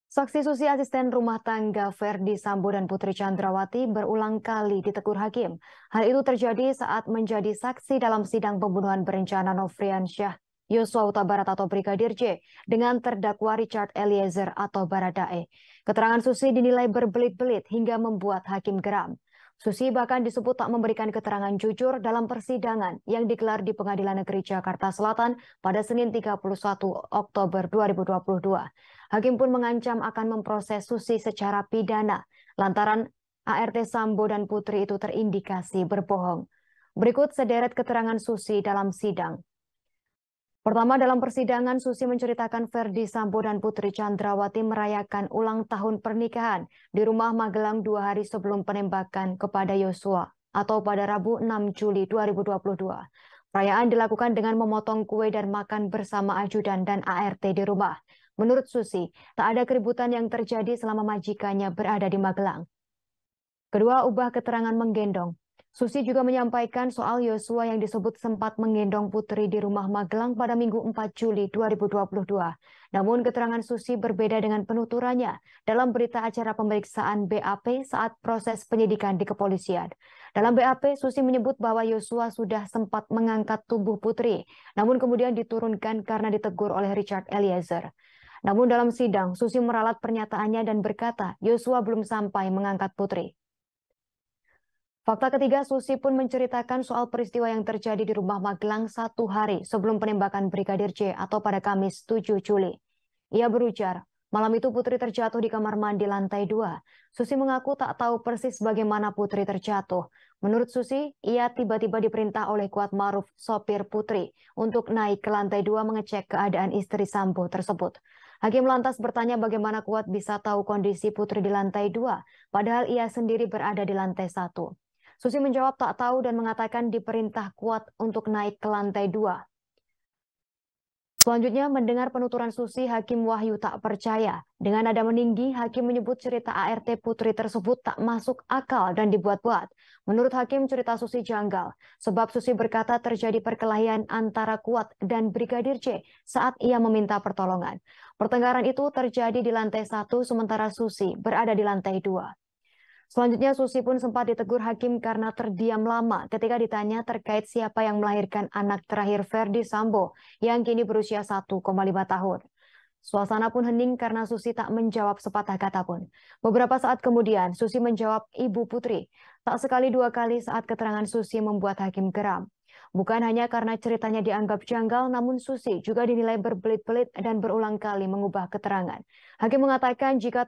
Saksi Susi asisten rumah tangga Verdi Sambo dan Putri Chandrawati berulang kali ditegur hakim. Hal itu terjadi saat menjadi saksi dalam sidang pembunuhan berencana Nofriansyah Yosua Huta Barat atau Brigadir J dengan terdakwa Richard Eliezer atau Baradae. Keterangan Susi dinilai berbelit-belit hingga membuat hakim geram. Susi bahkan disebut tak memberikan keterangan jujur dalam persidangan yang digelar di Pengadilan Negeri Jakarta Selatan pada Senin 31 Oktober 2022. Hakim pun mengancam akan memproses Susi secara pidana lantaran ART Sambo dan Putri itu terindikasi berbohong. Berikut sederet keterangan Susi dalam sidang. Pertama, dalam persidangan, Susi menceritakan Verdi Sambo dan Putri Chandrawati merayakan ulang tahun pernikahan di rumah Magelang 2 hari sebelum penembakan kepada Yosua atau pada Rabu 6 Juli 2022. Perayaan dilakukan dengan memotong kue dan makan bersama ajudan dan ART di rumah. Menurut Susi, tak ada keributan yang terjadi selama majikannya berada di Magelang. Kedua, ubah keterangan menggendong. Susi juga menyampaikan soal Yosua yang disebut sempat menggendong Putri di rumah Magelang pada Minggu 4 Juli 2022. Namun keterangan Susi berbeda dengan penuturannya dalam berita acara pemeriksaan BAP saat proses penyidikan di kepolisian. Dalam BAP, Susi menyebut bahwa Yosua sudah sempat mengangkat tubuh Putri, namun kemudian diturunkan karena ditegur oleh Richard Eliezer. Namun dalam sidang, Susi meralat pernyataannya dan berkata Yosua belum sampai mengangkat Putri. Fakta ketiga, Susi pun menceritakan soal peristiwa yang terjadi di rumah Magelang 1 hari sebelum penembakan Brigadir J atau pada Kamis 7 Juli. Ia berujar, malam itu Putri terjatuh di kamar mandi lantai 2. Susi mengaku tak tahu persis bagaimana Putri terjatuh. Menurut Susi, ia tiba-tiba diperintah oleh Kuat Maruf, sopir Putri, untuk naik ke lantai 2 mengecek keadaan istri Sambo tersebut. Hakim lantas bertanya bagaimana Kuat bisa tahu kondisi Putri di lantai 2, padahal ia sendiri berada di lantai 1. Susi menjawab tak tahu dan mengatakan diperintah Kuat untuk naik ke lantai 2. Selanjutnya, mendengar penuturan Susi, Hakim Wahyu tak percaya. Dengan nada meninggi, Hakim menyebut cerita ART Putri tersebut tak masuk akal dan dibuat-buat. Menurut Hakim, cerita Susi janggal, sebab Susi berkata terjadi perkelahian antara Kuat dan Brigadir J saat ia meminta pertolongan. Pertengkaran itu terjadi di lantai 1, sementara Susi berada di lantai 2. Selanjutnya, Susi pun sempat ditegur hakim karena terdiam lama ketika ditanya terkait siapa yang melahirkan anak terakhir Verdi Sambo yang kini berusia 1,5 tahun. Suasana pun hening karena Susi tak menjawab sepatah kata pun. Beberapa saat kemudian, Susi menjawab Ibu Putri. Tak sekali dua kali saat keterangan Susi membuat hakim geram. Bukan hanya karena ceritanya dianggap janggal, namun Susi juga dinilai berbelit-belit dan berulang kali mengubah keterangan. Hakim mengatakan jika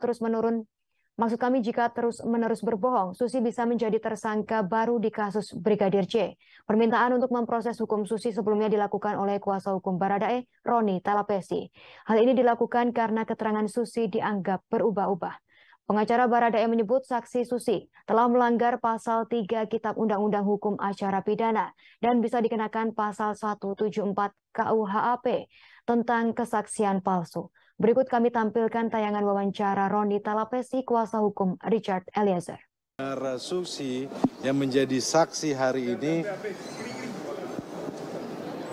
jika terus-menerus berbohong, Susi bisa menjadi tersangka baru di kasus Brigadir J. Permintaan untuk memproses hukum Susi sebelumnya dilakukan oleh kuasa hukum Baradae, Roni Talapesi. Hal ini dilakukan karena keterangan Susi dianggap berubah-ubah. Pengacara Baradae menyebut saksi Susi telah melanggar pasal 3 Kitab Undang-Undang Hukum Acara Pidana dan bisa dikenakan pasal 174 KUHP tentang kesaksian palsu. Berikut kami tampilkan tayangan wawancara Roni Talapesi, kuasa hukum Richard Eliezer. Susi yang menjadi saksi hari ini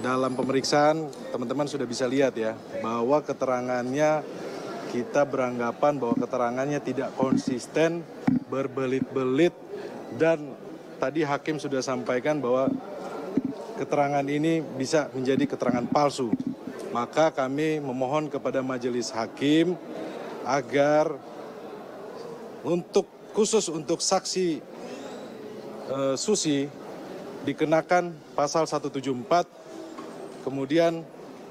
dalam pemeriksaan, teman-teman sudah bisa lihat ya, bahwa keterangannya kita beranggapan bahwa keterangannya tidak konsisten, berbelit-belit, dan tadi hakim sudah sampaikan bahwa keterangan ini bisa menjadi keterangan palsu. Maka kami memohon kepada majelis hakim agar khusus untuk saksi Susi dikenakan pasal 174, kemudian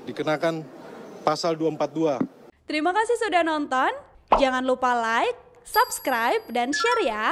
dikenakan pasal 242. Terima kasih sudah nonton. Jangan lupa like, subscribe, dan share ya.